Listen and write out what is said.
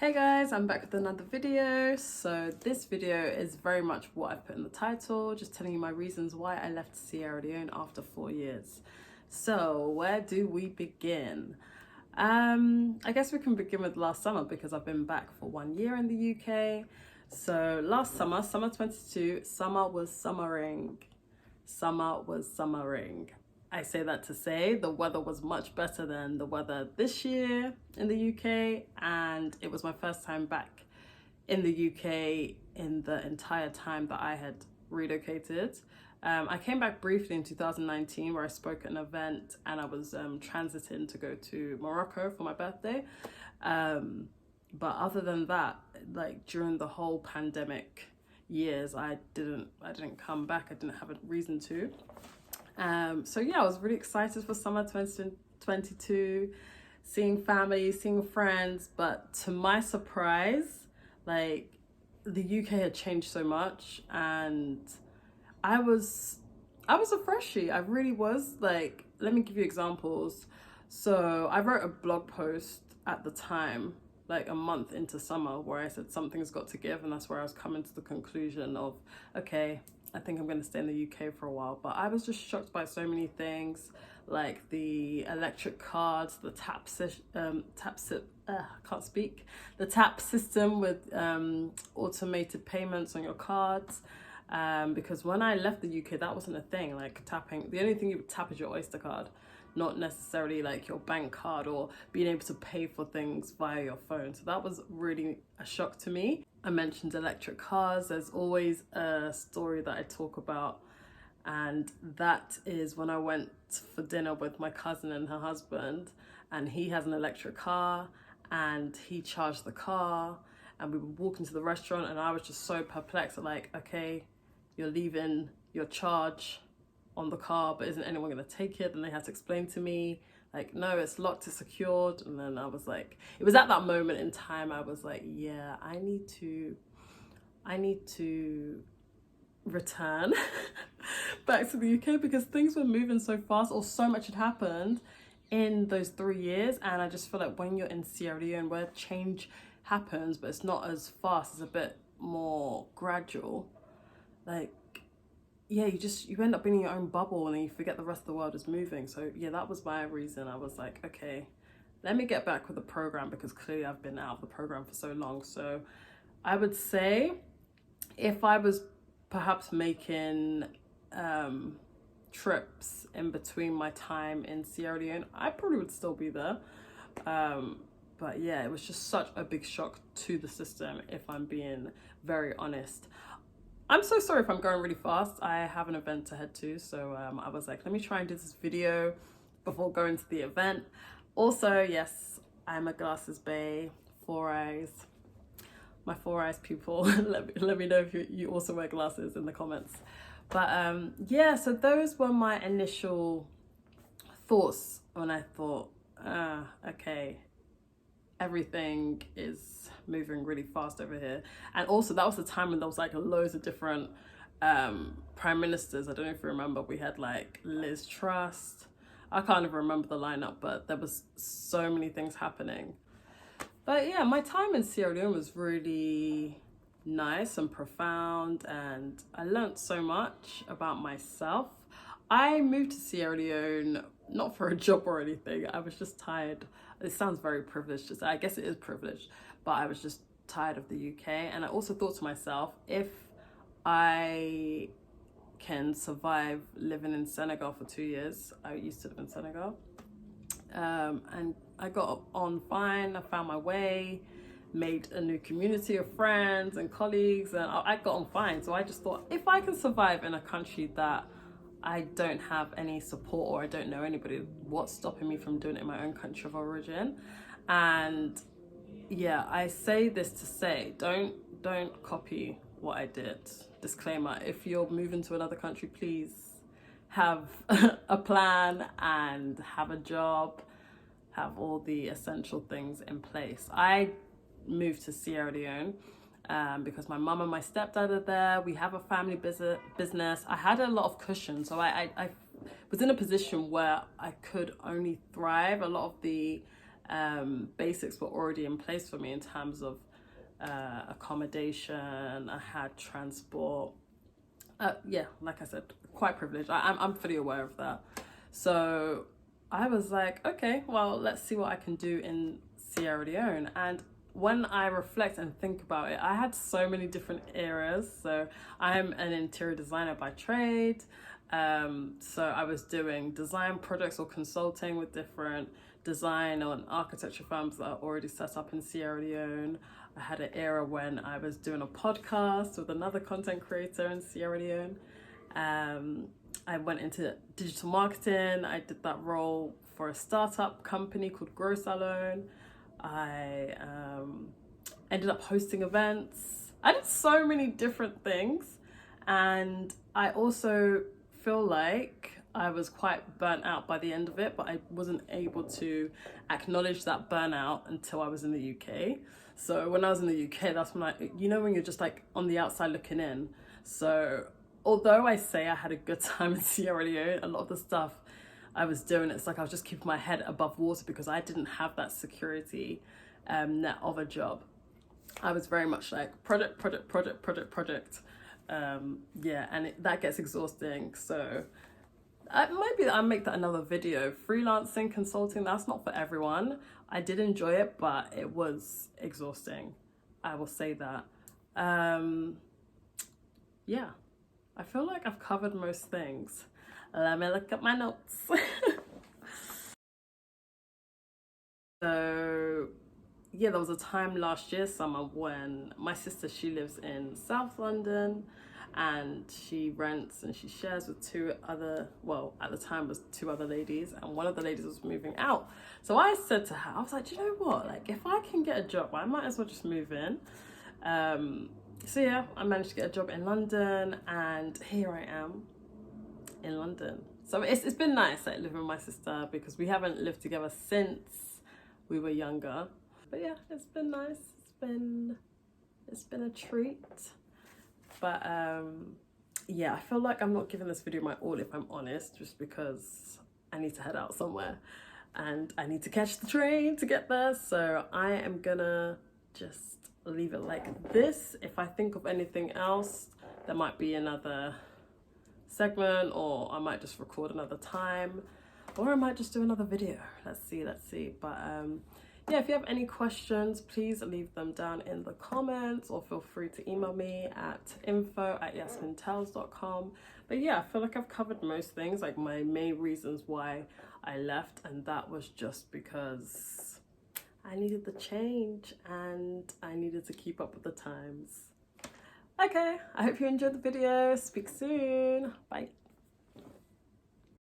Hey guys, I'm back with another video. So this video is very much what I've put in the title, just telling you my reasons why I left Sierra Leone after 4 years. So where do we begin? I guess we can begin with last summer because I've been back for 1 year in the UK. So last summer, summer 22, summer was summering. Summer was summering. I say that to say the weather was much better than the weather this year in the UK, and it was my first time back in the UK in the entire time that I had relocated. I came back briefly in 2019 where I spoke at an event and I was transiting to go to Morocco for my birthday. But other than that, like during the whole pandemic years, I didn't come back. I didn't have a reason to. So yeah, I was really excited for summer 2022, seeing family, seeing friends, but to my surprise, like the UK had changed so much and I was a freshie. I really was. Like, let me give you examples. So I wrote a blog post at the time, like a month into summer, where I said something's got to give, and that's where I was coming to the conclusion of, okay, I think I'm going to stay in the UK for a while. But I was just shocked by so many things, like the electric cards, the the tap system with automated payments on your cards. Because when I left the UK, that wasn't a thing. Like tapping, the only thing you would tap is your Oyster card, not necessarily like your bank card or being able to pay for things via your phone. So that was really a shock to me. I mentioned electric cars. There's always a story that I talk about, and that is when I went for dinner with my cousin and her husband, and he has an electric car and he charged the car, and we were walking to the restaurant and I was just so perplexed, like, okay, you're leaving your charge on the car, but isn't anyone going to take it? And they had to explain to me, like, no, it's locked, it's secured. And then I was like, it was at that moment in time I was like, yeah, I need to return back to the UK because things were moving so fast, or so much had happened in those 3 years. And I just feel like when you're in Sierra Leone, where change happens but it's not as fast, it's a bit more gradual, like, yeah, you end up being in your own bubble and then you forget the rest of the world is moving. So yeah, that was my reason. I was like, okay, let me get back with the program because clearly I've been out of the program for so long. So I would say if I was perhaps making trips in between my time in Sierra Leone, I probably would still be there. But yeah, it was just such a big shock to the system, if I'm being very honest. I'm so sorry if I'm going really fast. I have an event to head to, so I was like, let me try and do this video before going to the event. Also, yes, I'm a glasses bae, 4 eyes. My 4 eyes people, let me know if you also wear glasses in the comments. But yeah, so those were my initial thoughts when I thought, okay, everything is moving really fast over here. And also that was the time when there was like loads of different prime ministers. I don't know if you remember, we had like Liz Truss. I can't even remember the lineup, but there was so many things happening. But yeah, my time in Sierra Leone was really nice and profound, and I learned so much about myself. I moved to Sierra Leone not for a job or anything. I was just tired. It sounds very privileged to say. I guess it is privileged, but I was just tired of the UK. And I also thought to myself, if I can survive living in Senegal for 2 years, I used to live in Senegal, and I got on fine. I found my way, made a new community of friends and colleagues, and I got on fine. So I just thought, if I can survive in a country that I don't have any support or I don't know anybody, what's stopping me from doing it in my own country of origin? And yeah, I say this to say, don't copy what I did. Disclaimer, if you're moving to another country, please have a plan and have a job, have all the essential things in place. I moved to Sierra Leone because my mum and my stepdad are there. We have a family business. I had a lot of cushion, so I was in a position where I could only thrive. A lot of the basics were already in place for me in terms of accommodation. I had transport. Yeah, like I said, quite privileged. I'm fully aware of that. So I was like, okay, well, let's see what I can do in Sierra Leone. And when I reflect and think about it, I had so many different eras. So I'm an interior designer by trade. So I was doing design projects or consulting with different design and architecture firms that are already set up in Sierra Leone. I had an era when I was doing a podcast with another content creator in Sierra Leone. I went into digital marketing. I did that role for a startup company called Grow Salon. I ended up hosting events. I did so many different things, and I also feel like I was quite burnt out by the end of it, but I wasn't able to acknowledge that burnout until I was in the UK. So when I was in the UK, that's when when you're just like on the outside looking in. So although I say I had a good time in Sierra Leone, a lot of the stuff I was doing, it's like I was just keeping my head above water because I didn't have that security net of a job. I was very much like project. And that gets exhausting. So maybe I'll make that another video. Freelancing, consulting, that's not for everyone. I did enjoy it, but it was exhausting. I will say that. Yeah, I feel like I've covered most things. Let me look at my notes. So yeah, there was a time last year summer when my sister, she lives in South London, and she rents and she shares with two other, well, at the time was two other ladies, and one of the ladies was moving out. So I said to her, I was like, do you know what, like if I can get a job, I might as well just move in. So yeah, I managed to get a job in London, and here I am in London. So it's been nice, like living with my sister, because we haven't lived together since we were younger. But yeah, it's been nice. It's been a treat. But yeah, I feel like I'm not giving this video my all, if I'm honest, just because I need to head out somewhere and I need to catch the train to get there. So I am gonna just leave it like this. If I think of anything else, there might be another segment, or I might just record another time, or I might just do another video. Let's see. But yeah, if you have any questions, please leave them down in the comments, or feel free to email me at info@yasmintells.com. But yeah, I feel like I've covered most things, like my main reasons why I left, and that was just because I needed the change and I needed to keep up with the times. Okay, I hope you enjoyed the video. Speak soon. Bye.